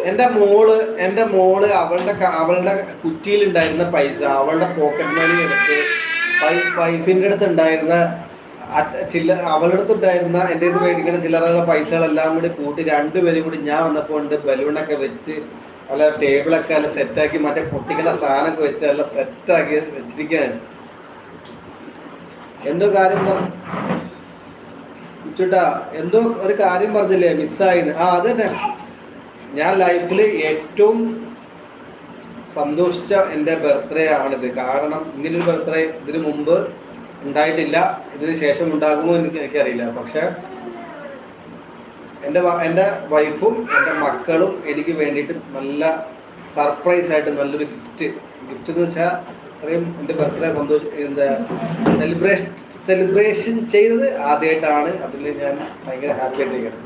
എൻ്റെ മോള് അവളുടെ കുറ്റിയിലുണ്ടായിരുന്ന പൈസ അവളുടെ പോക്കറ്റ് മണി എടുത്ത് വൈഫിൻ്റെ അടുത്ത് ഉണ്ടായിരുന്ന അവളുടെ അടുത്ത് ഉണ്ടായിരുന്ന എൻ്റെ ഇത് മേടിക്കുന്ന ചില്ലറ പൈസകളെല്ലാം കൂടി കൂട്ടി രണ്ടുപേരും കൂടി ഞാൻ വന്നപ്പോൾ ഉണ്ട് ബലൂണൊക്കെ വെച്ച് അല്ല ടേബിളൊക്കെ നല്ല സെറ്റാക്കി മറ്റേ പൊട്ടിക്കുന്ന സാധനമൊക്കെ വെച്ച് നല്ല സെറ്റാക്കി വെച്ചിരിക്കുകയാണ്. എന്തോ കാര്യം ചുട്ടാ എന്തോ ഒരു കാര്യം പറഞ്ഞില്ലേ മിസ്സായിന്ന്. അത് തന്നെ ഞാൻ ലൈഫിൽ ഏറ്റവും സന്തോഷിച്ച എൻ്റെ ബർത്ത്ഡേ ആണിത്. കാരണം ഇങ്ങനൊരു ബർത്ത്ഡേ ഇതിനു മുമ്പ് ഉണ്ടായിട്ടില്ല, ഇതിന് ശേഷം ഉണ്ടാകുമോ എനിക്കറിയില്ല. പക്ഷെ എൻ്റെ വൈഫും എൻ്റെ മക്കളും എനിക്ക് വേണ്ടിയിട്ട് നല്ല സർപ്രൈസായിട്ട് നല്ലൊരു ഗിഫ്റ്റ് എന്ന് വെച്ചാൽ അത്രയും എൻ്റെ ബർത്ത്ഡേ സെലിബ്രേഷൻ ചെയ്തത് ആദ്യമായിട്ടാണ്. അതിൽ ഞാൻ ഭയങ്കര ഹാപ്പി ആയിട്ടിരിക്കുന്നത്.